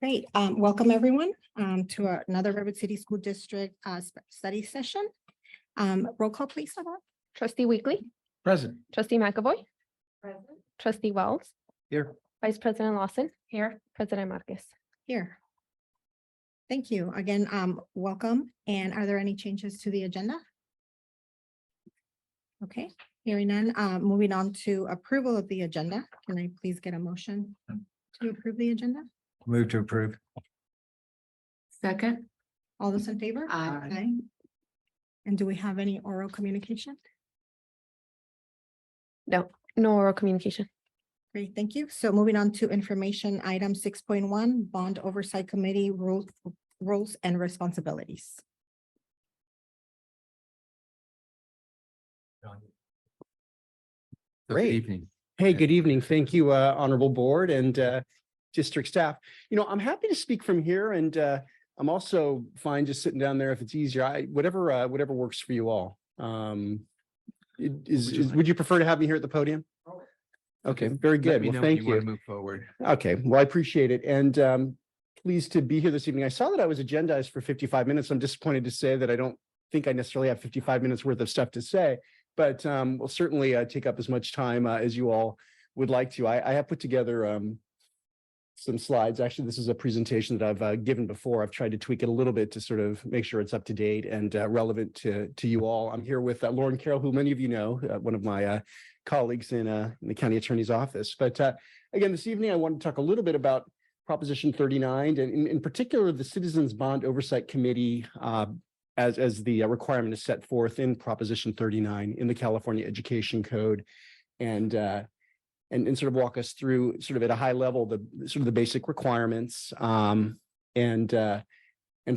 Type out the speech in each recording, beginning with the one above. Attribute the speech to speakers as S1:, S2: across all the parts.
S1: Great. Welcome everyone to another Redwood City School District study session. Roll call, please. Sabah.
S2: Trustee Weekly,
S3: Present.
S2: trustee McAvoy,
S1: Present.
S2: trustee Wells,
S3: Here.
S2: vice president Lawson, here, president Marcus.
S1: Here. Thank you again. Welcome. And are there any changes to the agenda? Okay, hearing none. Moving on to approval of the agenda. Can I please get a motion to approve the agenda?
S3: Move to approve.
S4: Second.
S1: All those in favor?
S4: Aye.
S1: And do we have any oral communication?
S2: No oral communication.
S1: Great, thank you. So moving on to information item 6.1, Bond Oversight Committee roles and responsibilities.
S3: Good evening.
S5: Hey, good evening. Thank you, honorable board and district staff. You know, I'm happy to speak from here and I'm also fine just sitting down there if it's easier. Whatever works for you all. Would you prefer to have me here at the podium? Okay, very good. Well, thank you.
S3: Move forward.
S5: Okay, well, I appreciate it. And pleased to be here this evening. I saw that I was agendized for 55 minutes. I'm disappointed to say that I don't think I necessarily have 55 minutes worth of stuff to say, but we'll certainly take up as much time as you all would like to. I have put together some slides. Actually, this is a presentation that I've given before. I've tried to tweak it a little bit to sort of make sure it's up to date and relevant to you all. I'm here with Lauren Carroll, who many of you know, one of my colleagues in the county attorney's office. But again, this evening, I want to talk a little bit about Proposition 39, and in particular, the Citizens Bond Oversight Committee as the requirement is set forth in Proposition 39 in the California Education Code, and sort of walk us through sort of at a high level, the basic requirements, and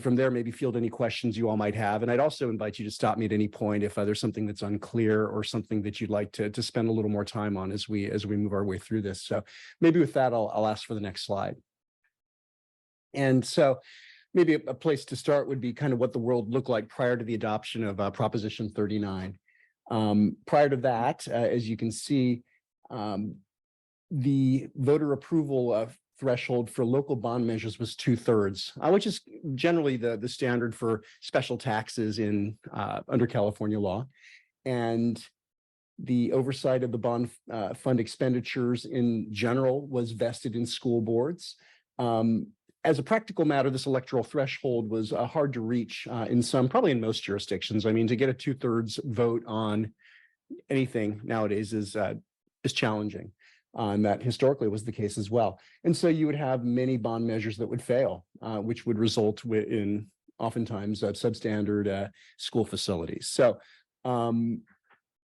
S5: from there, maybe field any questions you all might have. And I'd also invite you to stop me at any point if there's something that's unclear or something that you'd like to spend a little more time on as we move our way through this. So maybe with that, I'll ask for the next slide. And so maybe a place to start would be kind of what the world looked like prior to the adoption of Proposition 39. Prior to that, as you can see, the voter approval threshold for local bond measures was 2/3, which is generally the standard for special taxes in under California law. And the oversight of the bond fund expenditures in general was vested in school boards. As a practical matter, this electoral threshold was hard to reach probably in most jurisdictions. I mean, to get a 2/3 vote on anything nowadays is challenging. And that historically was the case as well. And so you would have many bond measures that would fail, which would result in oftentimes substandard school facilities. So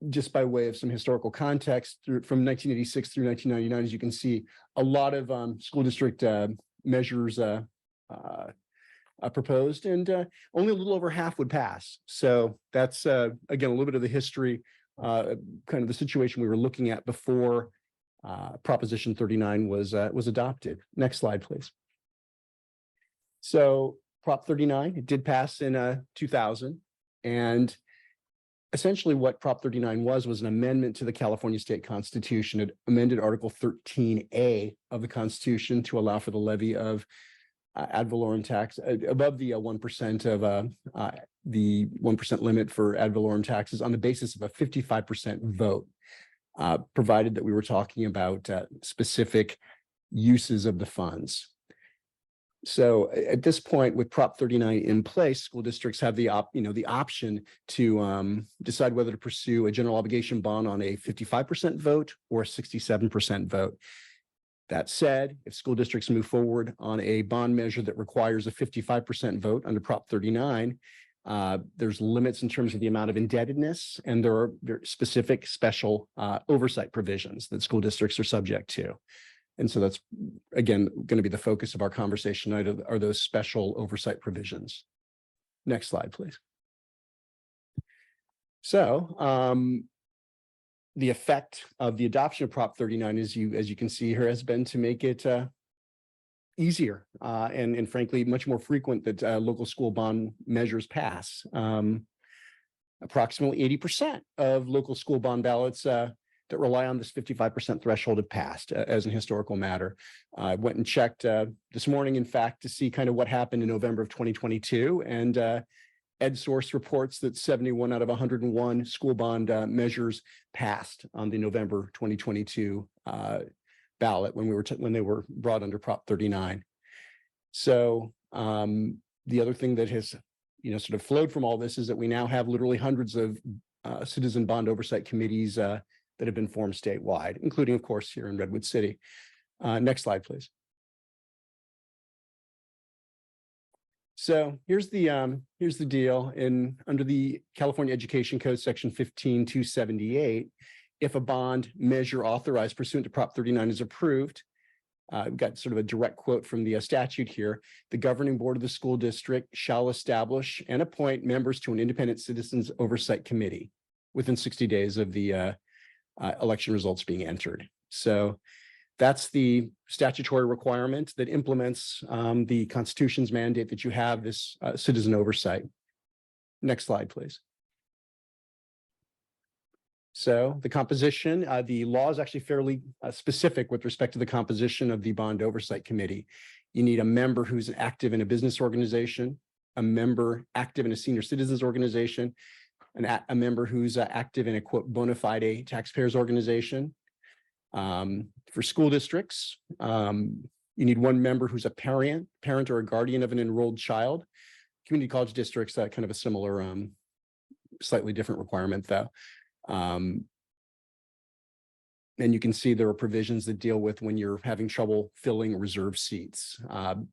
S5: just by way of some historical context, from 1986 through 1999, as you can see, a lot of school district measures proposed, and only a little over half would pass. So that's, again, a little bit of the history, kind of the situation we were looking at before Proposition 39 was adopted. Next slide, please. So Prop 39, it did pass in 2000, and essentially what Prop 39 was an amendment to the California State Constitution. It amended Article 13A of the Constitution to allow for the levy of ad valorem tax above the 1% of the 1% limit for ad valorem taxes on the basis of a 55% vote. Provided that we were talking about specific uses of the funds. So at this point, with Prop 39 in place, school districts have the option to decide whether to pursue a general obligation bond on a 55% vote or a 67% vote. That said, if school districts move forward on a bond measure that requires a 55% vote under Prop 39, there's limits in terms of the amount of indebtedness, and there are specific special oversight provisions that school districts are subject to. And so that's, again, going to be the focus of our conversation tonight, are those special oversight provisions. Next slide, please. So the effect of the adoption of Prop 39, as you can see here, has been to make it easier and frankly much more frequent that local school bond measures pass. Approximately 80% of local school bond ballots that rely on this 55% threshold have passed as an historical matter. I went and checked this morning, in fact, to see kind of what happened in November of 2022. And EdSource reports that 71 out of 101 school bond measures passed on the November 2022 ballot when they were brought under Prop 39. So the other thing that has, sort of flowed from all this is that we now have literally hundreds of citizen bond oversight committees that have been formed statewide, including, of course, here in Redwood City. Next slide, please. So here's the deal. Under the California Education Code, Section 15278, if a bond measure authorized pursuant to Prop 39 is approved, we've got sort of a direct quote from the statute here. The governing board of the school district shall establish and appoint members to an independent citizens oversight committee within 60 days of the election results being entered. So that's the statutory requirement that implements the Constitution's mandate that you have this citizen oversight. Next slide, please. So the composition, the law is actually fairly specific with respect to the composition of the Bond Oversight Committee. You need a member who's active in a business organization, a member active in a senior citizens organization, a member who's active in a quote bona fide taxpayers organization. For school districts, you need one member who's a parent or a guardian of an enrolled child. Community college districts, kind of a similar, slightly different requirement though. And you can see there are provisions that deal with when you're having trouble filling reserve seats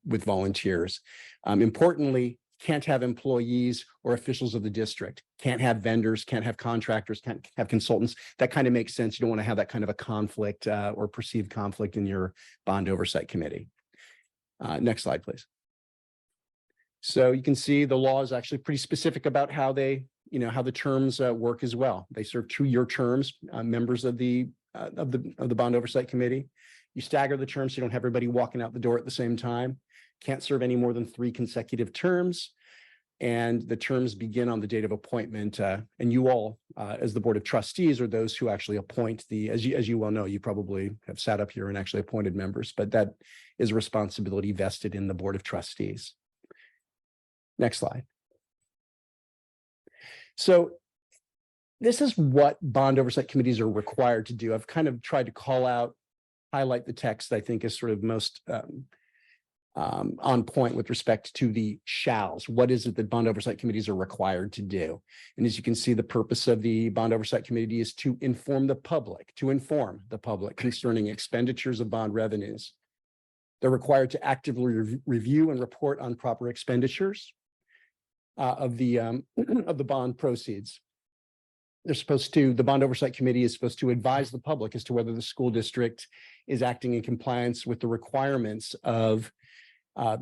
S5: with volunteers. Importantly, can't have employees or officials of the district, can't have vendors, can't have contractors, can't have consultants. That kind of makes sense. You don't want to have that kind of a conflict or perceived conflict in your bond oversight committee. Next slide, please. So you can see the law is actually pretty specific about how they, how the terms work as well. They serve 2-year terms, members of the bond oversight committee. You stagger the terms so you don't have everybody walking out the door at the same time. Can't serve any more than 3 consecutive terms. And the terms begin on the date of appointment. And you all, as the Board of Trustees, are those who actually appoint as you well know, you probably have sat up here and actually appointed members, but that is a responsibility vested in the Board of Trustees. Next slide. So this is what bond oversight committees are required to do. I've kind of tried to highlight the text I think is sort of most on point with respect to the shalls. What is it that bond oversight committees are required to do? And as you can see, the purpose of the bond oversight committee is to inform the public concerning expenditures of bond revenues. They're required to actively review and report on proper expenditures of the bond proceeds. The bond oversight committee is supposed to advise the public as to whether the school district is acting in compliance with the requirements of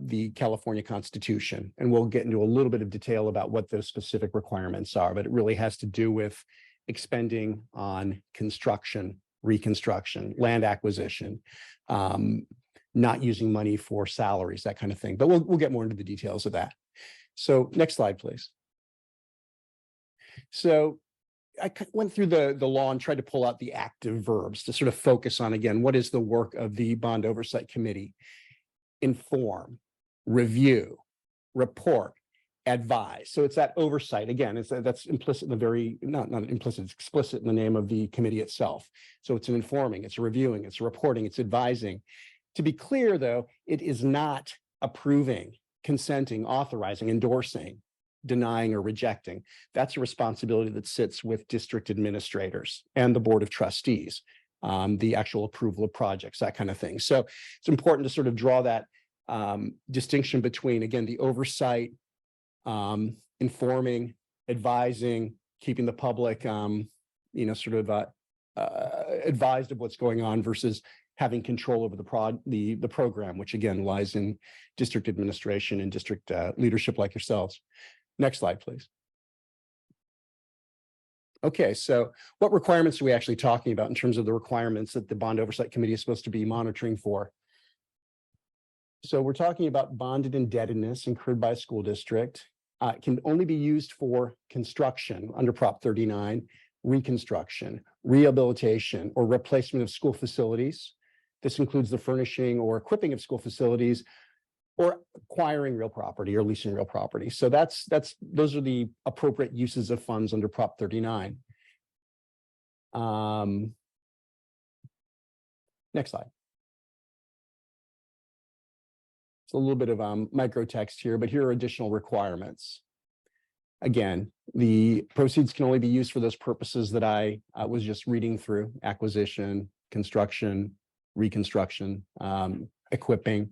S5: the California Constitution. And we'll get into a little bit of detail about what those specific requirements are, but it really has to do with expending on construction, reconstruction, land acquisition, not using money for salaries, that kind of thing. But we'll get more into the details of that. So next slide, please. So I went through the law and tried to pull out the active verbs to sort of focus on, again, what is the work of the Bond Oversight Committee? Inform, review, report, advise. So it's that oversight. Again, that's implicit in the very, not implicit, it's explicit in the name of the committee itself. So it's an informing, it's a reviewing, it's a reporting, it's advising. To be clear, though, it is not approving, consenting, authorizing, endorsing, denying, or rejecting. That's a responsibility that sits with district administrators and the Board of Trustees, the actual approval of projects, that kind of thing. So it's important to sort of draw that distinction between, again, the oversight, informing, advising, keeping the public, sort of advised of what's going on versus having control over the program, which again lies in district administration and district leadership like yourselves. Next slide, please. Okay, so what requirements are we actually talking about in terms of the requirements that the Bond Oversight Committee is supposed to be monitoring for? So we're talking about bonded indebtedness incurred by a school district. It can only be used for construction under Prop 39, reconstruction, rehabilitation, or replacement of school facilities. This includes the furnishing or equipping of school facilities or acquiring real property or leasing real property. So those are the appropriate uses of funds under Prop 39. Next slide. It's a little bit of micro text here, but here are additional requirements. Again, the proceeds can only be used for those purposes that I was just reading through: acquisition, construction, reconstruction, equipping.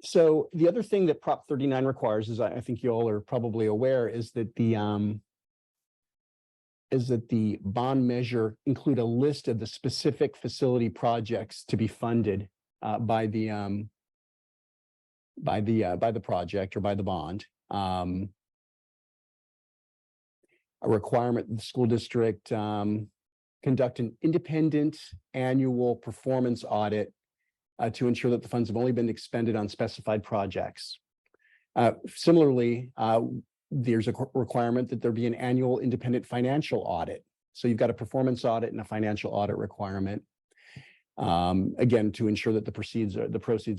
S5: So the other thing that Prop 39 requires is, I think you all are probably aware, is that the bond measure include a list of the specific facility projects to be funded by the project or by the bond. A requirement that the school district conduct an independent annual performance audit to ensure that the funds have only been expended on specified projects. Similarly, there's a requirement that there be an annual independent financial audit. So you've got a performance audit and a financial audit requirement. Again, to ensure that the proceeds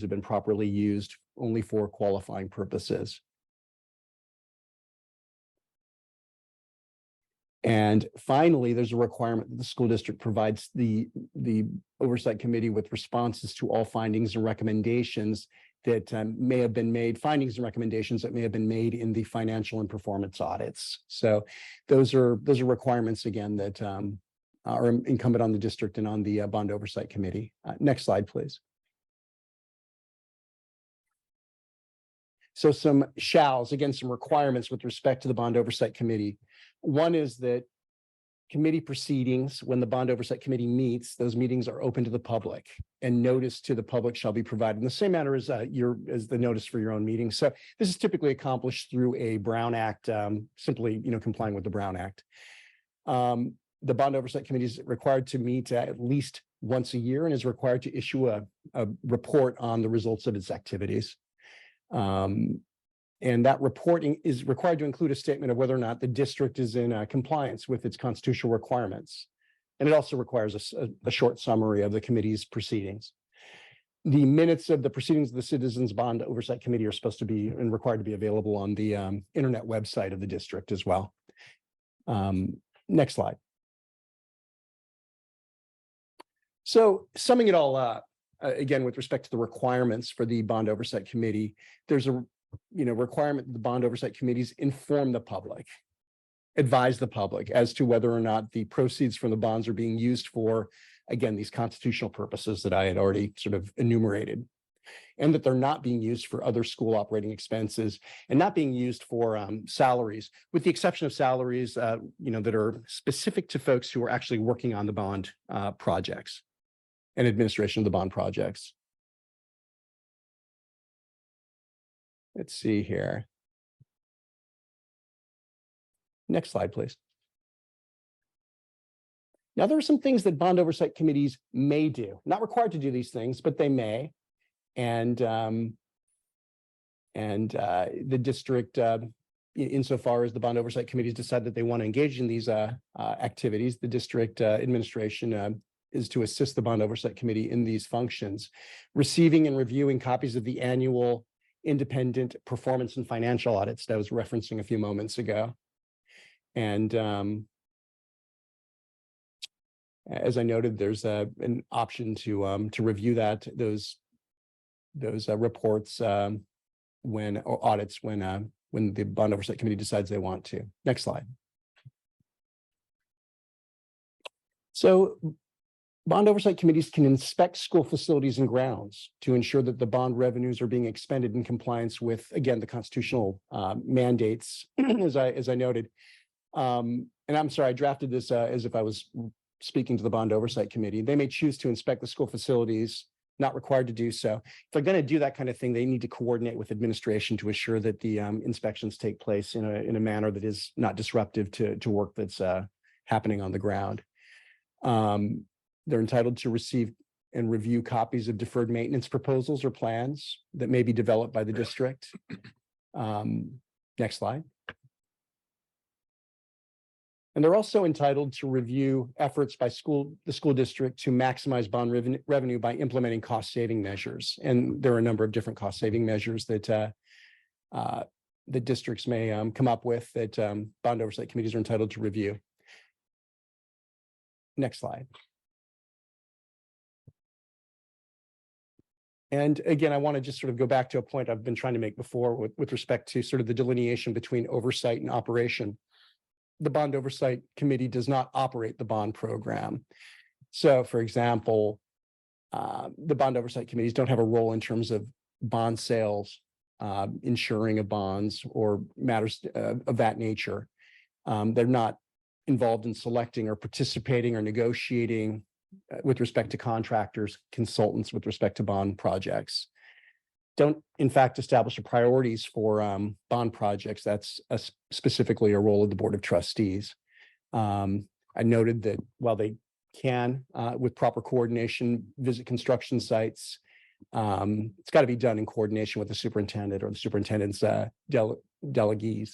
S5: have been properly used only for qualifying purposes. And finally, there's a requirement that the school district provides the oversight committee with responses to all findings and recommendations that may have been made, findings and recommendations that may have been made in the financial and performance audits. So those are requirements, again, that are incumbent on the district and on the bond oversight committee. Next slide, please. So some shalls, again, some requirements with respect to the bond oversight committee. One is that committee proceedings, when the bond oversight committee meets, those meetings are open to the public, and notice to the public shall be provided in the same manner as the notice for your own meeting. So this is typically accomplished through a Brown Act, simply complying with the Brown Act. The bond oversight committee is required to meet at least once a year and is required to issue a report on the results of its activities. And that reporting is required to include a statement of whether or not the district is in compliance with its constitutional requirements. And it also requires a short summary of the committee's proceedings. The minutes of the proceedings of the Citizens Bond Oversight Committee are supposed to be and required to be available on the internet website of the district as well. Next slide. So summing it all up, again, with respect to the requirements for the Bond Oversight Committee, there's a requirement that the Bond Oversight Committees inform the public, advise the public as to whether or not the proceeds from the bonds are being used for, again, these constitutional purposes that I had already sort of enumerated, and that they're not being used for other school operating expenses and not being used for salaries, with the exception of salaries, that are specific to folks who are actually working on the bond projects and administration of the bond projects. Let's see here. Next slide, please. Now, there are some things that bond oversight committees may do, not required to do these things, but they may. And the district, insofar as the bond oversight committees decide that they want to engage in these activities, the district administration is to assist the bond oversight committee in these functions, receiving and reviewing copies of the annual independent performance and financial audits that I was referencing a few moments ago. And as I noted, there's an option to review those reports when the bond oversight committee decides they want to. Next slide. So bond oversight committees can inspect school facilities and grounds to ensure that the bond revenues are being expended in compliance with, again, the constitutional mandates, as I noted. And I'm sorry, I drafted this as if I was speaking to the bond oversight committee. They may choose to inspect the school facilities, not required to do so. If they're going to do that kind of thing, they need to coordinate with administration to assure that the inspections take place in a manner that is not disruptive to work that's happening on the ground. They're entitled to receive and review copies of deferred maintenance proposals or plans that may be developed by the district. Next slide. And they're also entitled to review efforts by the school district to maximize bond revenue by implementing cost saving measures. And there are a number of different cost saving measures that the districts may come up with that bond oversight committees are entitled to review. Next slide. And again, I want to just sort of go back to a point I've been trying to make before with respect to sort of the delineation between oversight and operation. The Bond Oversight Committee does not operate the bond program. So, for example, the Bond Oversight Committees don't have a role in terms of bond sales, insuring of bonds, or matters of that nature. They're not involved in selecting or participating or negotiating with respect to contractors, consultants with respect to bond projects. Don't, in fact, establish the priorities for bond projects. That's specifically a role of the Board of Trustees. I noted that while they can, with proper coordination, visit construction sites, it's got to be done in coordination with the superintendent or the superintendent's delegees.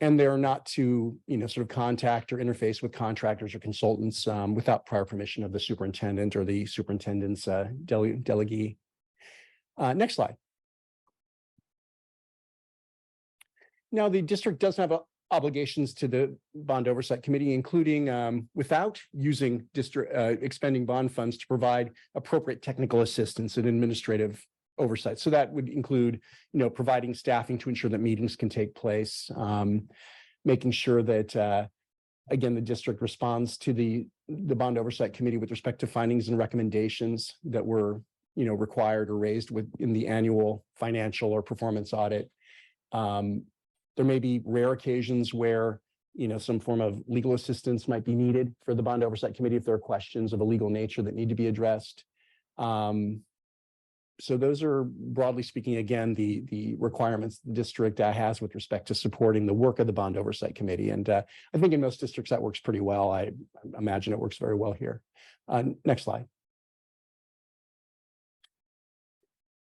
S5: And they're not to, sort of contact or interface with contractors or consultants without prior permission of the superintendent or the superintendent's delegee. Next slide. Now, the district does have obligations to the Bond Oversight Committee, including without using expending bond funds to provide appropriate technical assistance and administrative oversight. So that would include, providing staffing to ensure that meetings can take place, making sure that, again, the district responds to the Bond Oversight Committee with respect to findings and recommendations that were, required or raised in the annual financial or performance audit. There may be rare occasions where, some form of legal assistance might be needed for the Bond Oversight Committee if there are questions of a legal nature that need to be addressed. So those are, broadly speaking, again, the requirements the district has with respect to supporting the work of the Bond Oversight Committee. And I think in most districts that works pretty well. I imagine it works very well here. Next slide.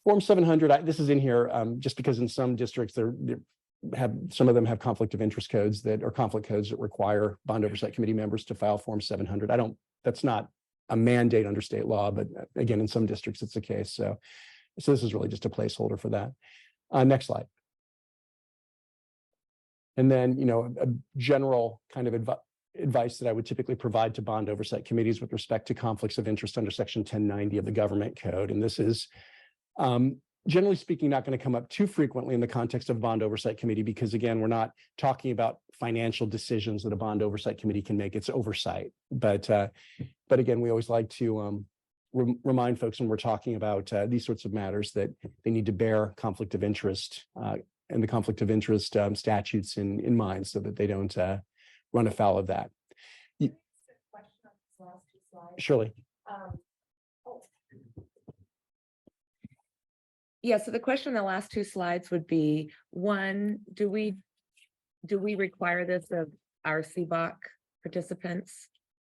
S5: Form 700, this is in here just because in some districts some of them have conflict of interest codes that are conflict codes that require Bond Oversight Committee members to file Form 700. That's not a mandate under state law, but again, in some districts, it's the case. So this is really just a placeholder for that. Next slide. And then, a general kind of advice that I would typically provide to Bond Oversight Committees with respect to conflicts of interest under Section 1090 of the Government Code. And this is, generally speaking, not going to come up too frequently in the context of Bond Oversight Committee, because again, we're not talking about financial decisions that a Bond Oversight Committee can make. It's oversight. But again, we always like to remind folks when we're talking about these sorts of matters that they need to bear conflict of interest and the conflict of interest statutes in mind so that they don't run afoul of that. Surely.
S3: Yeah, so the question on the last two slides would be, one, do we require this of our CBOC participants?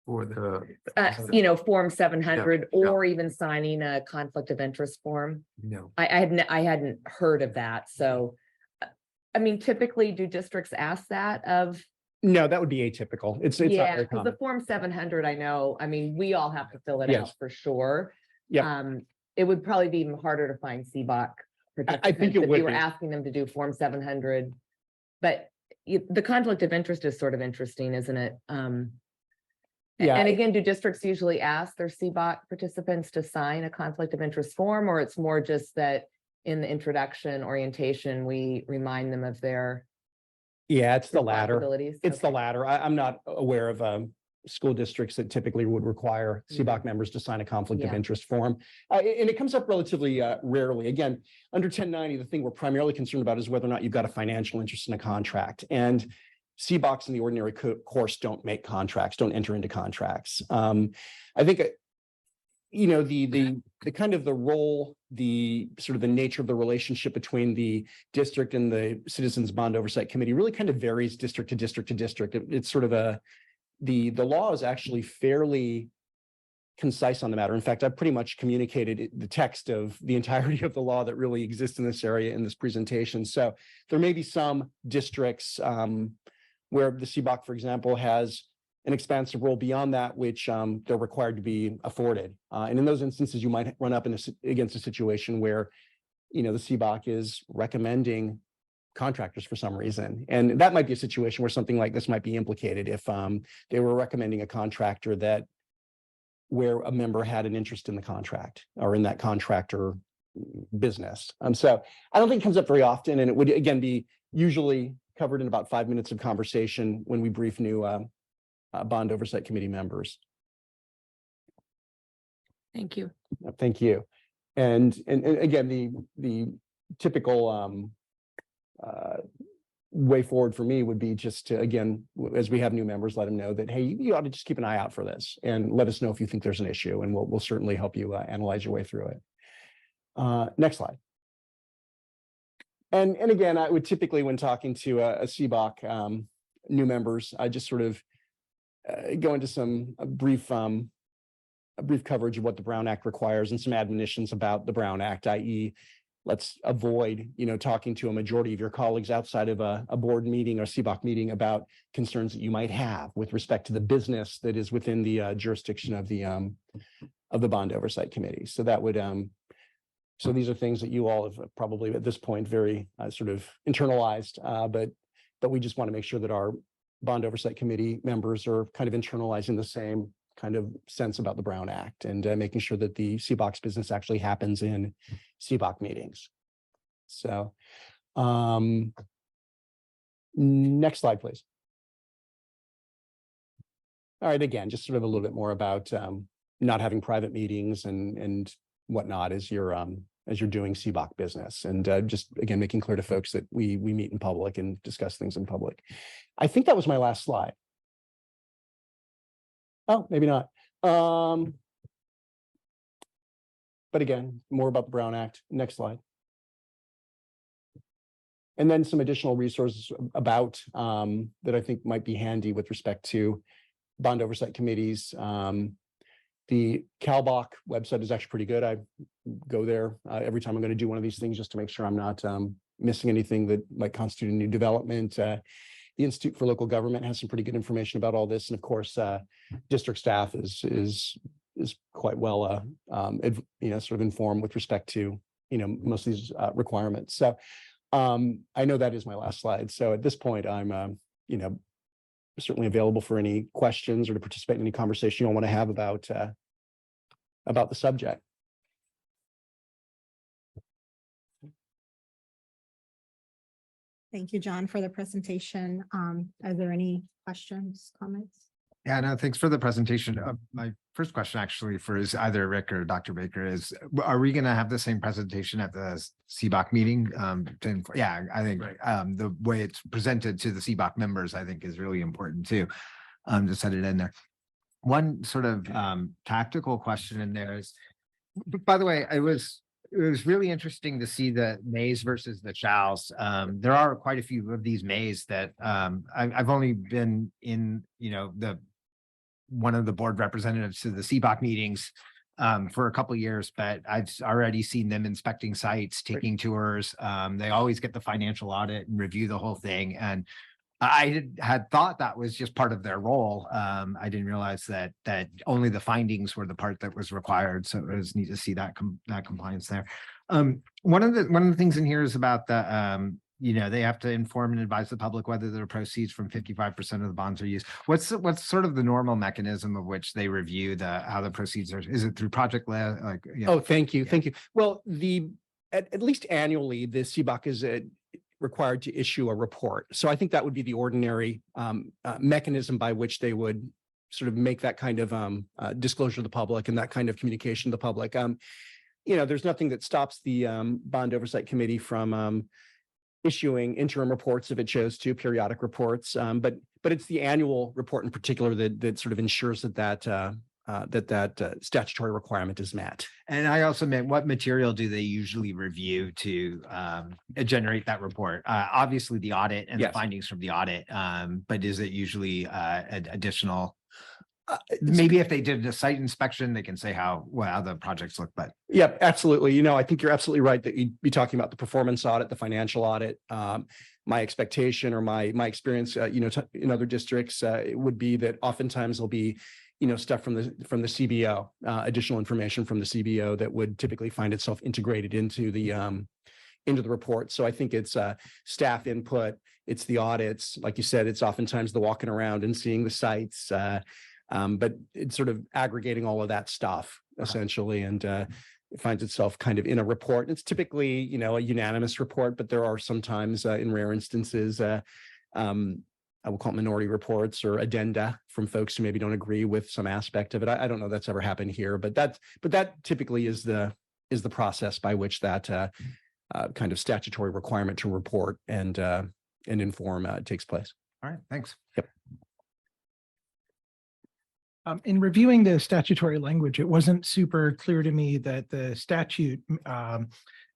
S4: For the.
S3: Form 700
S4: Yeah,
S3: or even signing a conflict of interest form?
S4: No.
S3: I hadn't heard of that. So, I mean, typically do districts ask that of?
S5: No, that would be atypical. It's not
S3: Yeah,
S5: very
S3: because the
S5: common.
S3: Form 700, I know, I mean, we all have to fill it
S5: Yes.
S3: out for sure.
S5: Yeah.
S3: It would probably be even harder to find CBOC
S5: I think it
S3: if
S5: would
S3: you were
S5: be.
S3: asking them to do Form 700. But the conflict of interest is sort of interesting, isn't it?
S5: Yeah,
S3: And again, do districts usually ask their CBOC participants to sign a conflict of interest form, or it's more just that in the introduction orientation, we remind them of their
S5: Yeah, it's the latter.
S3: responsibilities?
S5: It's the
S3: Okay.
S5: latter. I'm not aware of school districts that typically would require CBOC members to sign a conflict of
S3: Yeah.
S5: interest form. And it comes up relatively rarely. Again, under 1090, the thing we're primarily concerned about is whether or not you've got a financial interest in a contract. And CBOCs in the ordinary course don't make contracts, don't enter into contracts. I think, the kind of the role, the sort of the nature of the relationship between the district and the Citizens Bond Oversight Committee really kind of varies district to district to district. It's sort of the law is actually fairly concise on the matter. In fact, I've pretty much communicated the text of the entirety of the law that really exists in this area in this presentation. So there may be some districts where the CBOC, for example, has an expansive role beyond that, which they're required to be afforded. And in those instances, you might run up against a situation where, the CBOC is recommending contractors for some reason. And that might be a situation where something like this might be implicated if they were recommending a contractor where a member had an interest in the contract or in that contractor business. So I don't think it comes up very often, and it would again be usually covered in about 5 minutes of conversation when we brief new bond oversight committee members.
S2: Thank you.
S5: Thank you. And again, the typical way forward for me would be just to, again, as we have new members, let them know that, hey, you ought to just keep an eye out for this and let us know if you think there's an issue, and we'll certainly help you analyze your way through it. Next slide. And again, I would typically, when talking to a CBOC new members, I just sort of go into a brief coverage of what the Brown Act requires and some admonitions about the Brown Act, i.e., let's avoid, talking to a majority of your colleagues outside of a board meeting or CBOC meeting about concerns that you might have with respect to the business that is within the jurisdiction of the Bond Oversight Committee. So that would, so these are things that you all have probably at this point very sort of internalized, but we just want to make sure that our Bond Oversight Committee members are kind of internalizing the same kind of sense about the Brown Act and making sure that the CBOC's business actually happens in CBOC meetings. So next slide, please. All right, again, just sort of a little bit more about not having private meetings and whatnot as you're doing CBOC business, and just again making clear to folks that we meet in public and discuss things in public. I think that was my last slide. Oh, maybe not. But again, more about the Brown Act. Next slide. And then some additional resources about that I think might be handy with respect to bond oversight committees. The CalBOC website is actually pretty good. I go there every time I'm going to do one of these things just to make sure I'm not missing anything that might constitute a new development. The Institute for Local Government has some pretty good information about all this, and of course, district staff is quite well, sort of informed with respect to most of these requirements. So I know that is my last slide. So at this point, I'm certainly available for any questions or to participate in any conversation you all want to have about the subject.
S1: Thank you, John, for the presentation. Are there any questions, comments?
S4: Yeah, no, thanks for the presentation. My first question actually for is either Rick or Dr. Baker is, are we going to have the same presentation at the CBOC meeting? Yeah, I think the way it's presented to the CBOC members, I think is really important too, to set it in there. One sort of tactical question in there is, by the way, it was really interesting to see the mays versus the shalls. There are quite a few of these mays that I've only been in, one of the board representatives to the CBOC meetings for a couple of years, but I've already seen them inspecting sites, taking tours. They always get the financial audit and review the whole thing. And I had thought that was just part of their role. I didn't realize that only the findings were the part that was required. So it was neat to see that compliance there. One of the things in here is about the they have to inform and advise the public whether the proceeds from 55% of the bonds are used. What's sort of the normal mechanism of which they review how the proceeds are? Is it through project led?
S5: Oh, thank you, thank you. Well, at least annually, the CBOC is required to issue a report. So I think that would be the ordinary mechanism by which they would sort of make that kind of disclosure to the public and that kind of communication to the public. There's nothing that stops the Bond Oversight Committee from issuing interim reports if it chose to, periodic reports. But it's the annual report in particular that sort of ensures that statutory requirement is met.
S4: And I also meant, what material do they usually review to generate that report? Obviously the audit and the findings from the audit, but is it usually additional Maybe if they did a site inspection, they can say how the projects look, but
S5: Yeah, absolutely. You know, I think you're absolutely right that you'd be talking about the performance audit, the financial audit. My expectation or my experience, in other districts, it would be that oftentimes there'll be, stuff from the CBO, additional information from the CBO that would typically find itself integrated into the report. So I think it's staff input, it's the audits, like you said, it's oftentimes the walking around and seeing the sites. But it's sort of aggregating all of that stuff essentially, and it finds itself kind of in a report. It's typically, a unanimous report, but there are sometimes in rare instances, I will call it minority reports or addenda from folks who maybe don't agree with some aspect of it. I don't know that's ever happened here, but that typically is the process by which that kind of statutory requirement to report and inform takes place.
S4: all right, thanks.
S6: In reviewing the statutory language, it wasn't super clear to me that the statute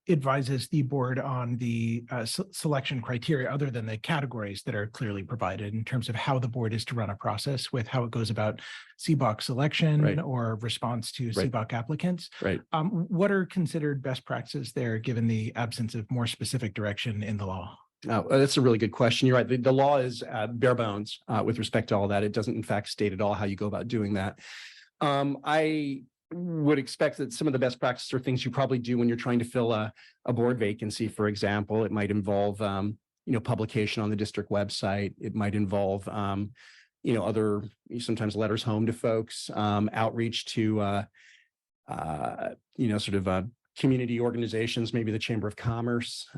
S6: advises the board on the selection criteria other than the categories that are clearly provided in terms of how the board is to run a process with how it goes about CBOC selection
S5: Right.
S6: or response to
S5: Right.
S6: CBOC applicants.
S5: Right.
S6: What are considered best practices there, given the absence of more specific direction in the law?
S5: Oh, that's a really good question. You're right. The law is bare bones with respect to all that. It doesn't in fact state at all how you go about doing that. I would expect that some of the best practices are things you probably do when you're trying to fill a board vacancy, for example. It might involve, publication on the district website. It might involve, other sometimes letters home to folks, outreach to, community organizations, maybe the Chamber of Commerce,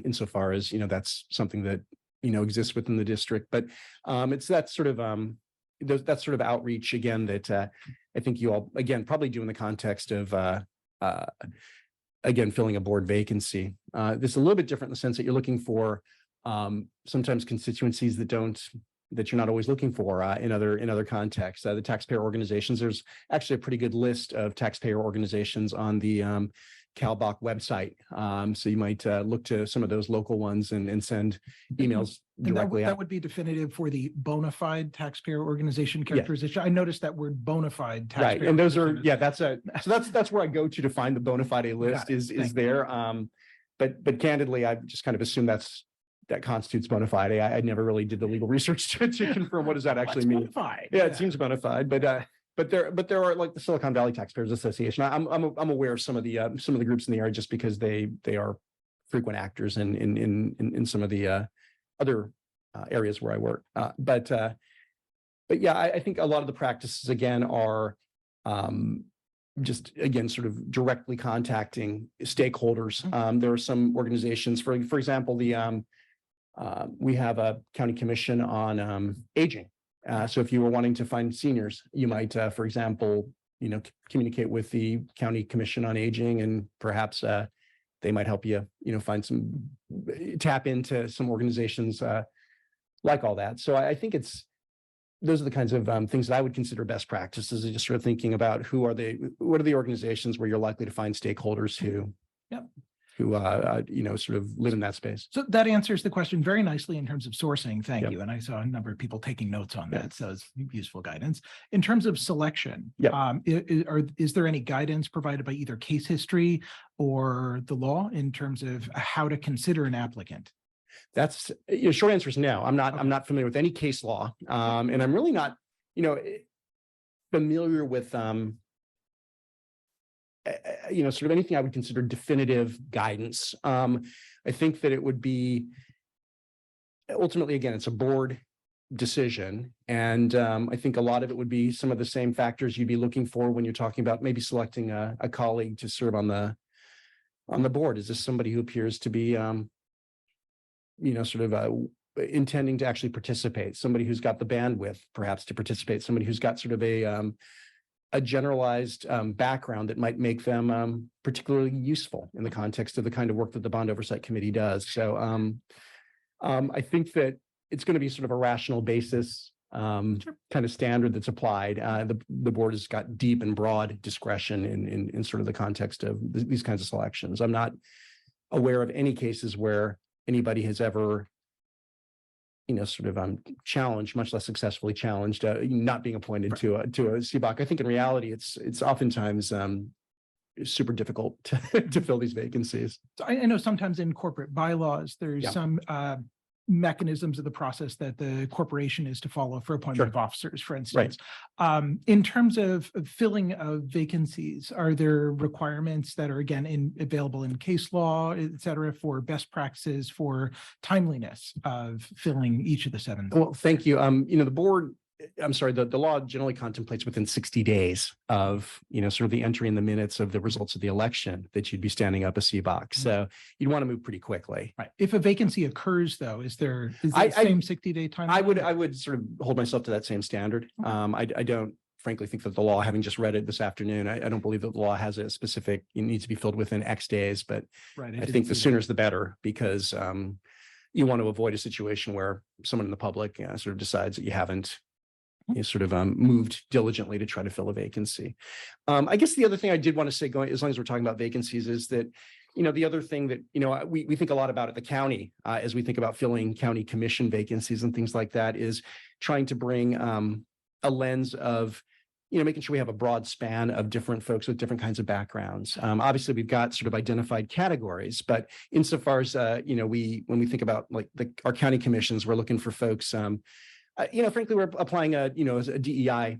S5: insofar as, that's something that, exists within the district. But it's that sort of that sort of outreach again that I think you all, again, probably do in the context of, again, filling a board vacancy. This is a little bit different in the sense that you're looking for sometimes constituencies that you're not always looking for in other contexts. The taxpayer organizations, there's actually a pretty good list of taxpayer organizations on the CalBOC website. So you might look to some of those local ones and send emails
S6: And
S5: directly
S6: that
S5: out.
S6: would be definitive for the bona fide taxpayer organization characterization. I noticed that word bona fide.
S5: Right,
S6: taxpayer
S5: and those are,
S6: organization is-
S5: that's where I go to find the bona fide list
S6: it.
S5: is
S6: Thank you.
S5: there. But candidly, I just kind of assume that constitutes bona fide. I never really did the legal research to confirm what does that actually
S6: What's
S5: mean.
S6: bona fide?
S5: Yeah, it seems bona fide, but there are like the Silicon Valley Taxpayers Association. I'm aware of some of the groups in the area just because they are frequent actors in some of the other areas where I work. But yeah, I think a lot of the practices again are just again sort of directly contacting stakeholders. There are some organizations, for example, we have a county commission on aging. So if you were wanting to find seniors, you might, for example, communicate with the county commission on aging, and perhaps they might help you, tap into some organizations like all that. So I think those are the kinds of things that I would consider best practices, is just sort of thinking about what are the organizations where you're likely to find stakeholders who sort of live in that space.
S6: So that answers the question very nicely in terms of sourcing. Thank
S5: Yep.
S6: you. And I saw a number of people taking notes on
S5: Yeah.
S6: that. So it's useful guidance. In terms of selection,
S5: Yep.
S6: Is there any guidance provided by either case history or the law in terms of how to consider an applicant?
S5: That's short answer is no. I'm not familiar with any case law. And I'm really not, familiar with sort of anything I would consider definitive guidance. I think that it would be ultimately, again, it's a board decision. And I think a lot of it would be some of the same factors you'd be looking for when you're talking about maybe selecting a colleague to serve on the board. Is this somebody who appears to be intending to actually participate, somebody who's got the bandwidth perhaps to participate, somebody who's got sort of a generalized background that might make them particularly useful in the context of the kind of work that the Bond Oversight Committee does. So I think that it's going to be sort of a rational basis kind of standard that's applied. The board has got deep and broad discretion in sort of the context of these kinds of selections. I'm not aware of any cases where anybody has ever sort of challenged, much less successfully challenged, not being appointed to a CBOC. I think in reality, it's oftentimes super difficult to fill these vacancies.
S6: So I know sometimes in corporate bylaws, there's
S5: Yeah.
S6: some mechanisms of the process that the corporation is to follow for appointment of officers, for instance. In terms of filling of vacancies, are there requirements that are again available in case law, et cetera, for best practices for timeliness of filling each of the 7?
S5: Well, thank you. The law generally contemplates within 60 days of, sort of the entry in the minutes of the results of the election that you'd be standing up a CBOC. So you'd want to move pretty quickly.
S6: Right. If a vacancy occurs, though, is the
S5: I-
S6: same 60-day timeline?
S5: I would sort of hold myself to that same standard. I don't frankly think that the law, having just read it this afternoon, I don't believe that the law has a specific, it needs to be filled within X days, but
S6: Right.
S5: I think the sooner is the better because you want to avoid a situation where someone in the public sort of decides that you haven't moved diligently to try to fill a vacancy. I guess the other thing I did want to say, as long as we're talking about vacancies, is that, the other thing that, we think a lot about at the county, as we think about filling county commission vacancies and things like that, is trying to bring a lens of, making sure we have a broad span of different folks with different kinds of backgrounds. Obviously, we've got sort of identified categories, but insofar as, when we think about like our county commissions, we're looking for folks, frankly, we're applying a DEI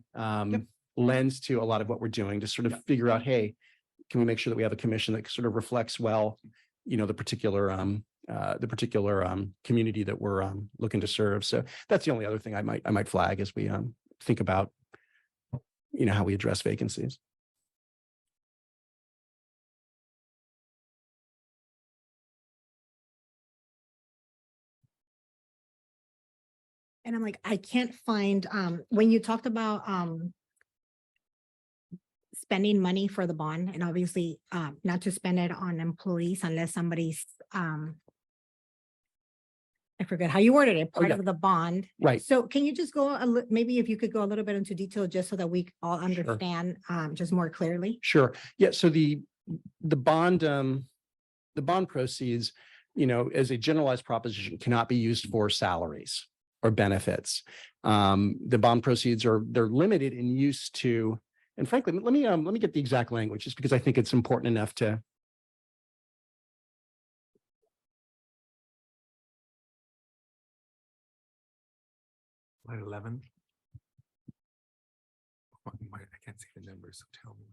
S5: lens to a lot of what we're doing to sort of figure out, hey, can we make sure that we have a commission that sort of reflects well, the particular community that we're looking to serve. So that's the only other thing I might flag as we think about, how we address vacancies.
S1: And I'm like, I can't find, when you talked about, spending money for the bond and obviously, not to spend it on employees unless somebody's, I forget how you worded it, part
S5: yeah.
S1: of the bond.
S5: Right.
S1: So can you just go, maybe if you could go a little bit into detail, just so that we all understand, just more clearly?
S5: Sure. Yeah. So the bond proceeds, as a generalized proposition, cannot be used for salaries or benefits. The bond proceeds they're limited in use to, and frankly, let me get the exact language just because I think it's important enough to.
S7: Line 11. I can't see the numbers, so tell me.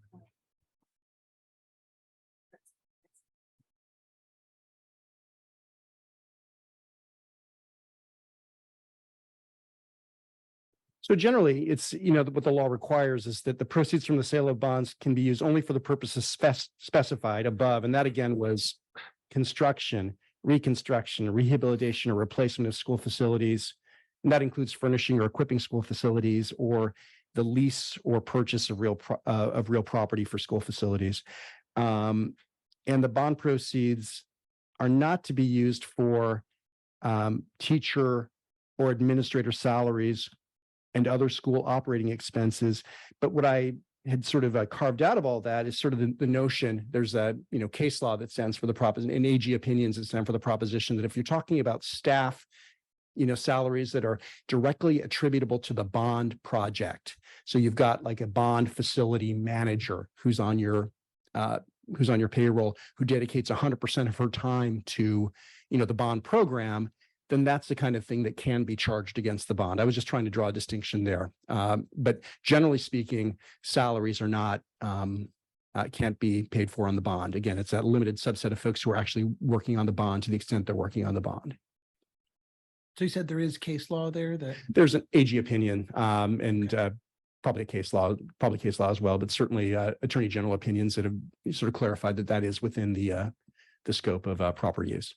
S5: So generally, it's, what the law requires is that the proceeds from the sale of bonds can be used only for the purposes specified above. And that again was construction, reconstruction, rehabilitation, or replacement of school facilities. And that includes furnishing or equipping school facilities or the lease or purchase of real property for school facilities. And the bond proceeds are not to be used for teacher or administrator salaries and other school operating expenses. But what I had sort of carved out of all that is sort of the notion, there's a, case law that stands for the proposition, and AG opinions that stand for the proposition that if you're talking about staff, salaries that are directly attributable to the bond project. So you've got like a bond facility manager who's on your payroll, who dedicates 100% of her time to, the bond program, then that's the kind of thing that can be charged against the bond. I was just trying to draw a distinction there. But generally speaking, salaries are not, can't be paid for on the bond. Again, it's a limited subset of folks who are actually working on the bond to the extent they're working on the bond.
S6: So you said there is case law there that.
S5: There's an AG opinion and probably case law as well, but certainly attorney general opinions that have sort of clarified that that is within the scope of proper use.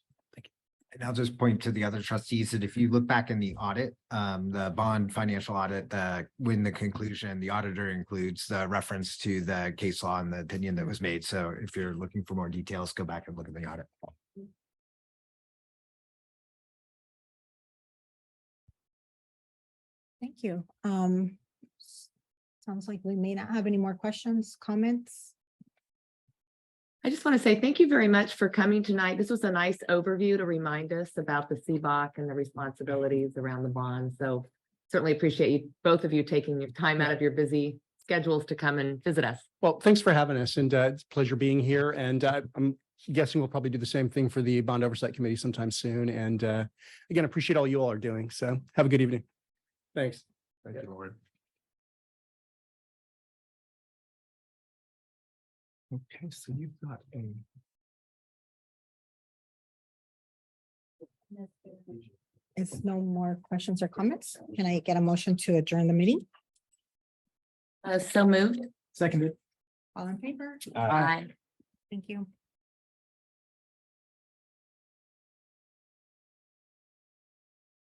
S4: And I'll just point to the other trustees that if you look back in the audit, the bond financial audit, when the conclusion, the auditor includes the reference to the case law and the opinion that was made. So if you're looking for more details, go back and look at the audit.
S1: Thank you. Sounds like we may not have any more questions, comments.
S3: I just want to say thank you very much for coming tonight. This was a nice overview to remind us about the CBOC and the responsibilities around the bond. So certainly appreciate you, both of you taking your time out of your busy schedules to come and visit us.
S5: Well, thanks for having us, and it's a pleasure being here. And I'm guessing we'll probably do the same thing for the Bond Oversight Committee sometime soon. And again, appreciate all you all are doing. So have a good evening. Thanks.
S7: Thank you, Lord. Okay, so you've got a.
S1: Is no more questions or comments? Can I get a motion to adjourn the meeting?
S3: So moved.
S6: Seconded.
S1: All in favor?
S3: Aye.
S1: Thank you.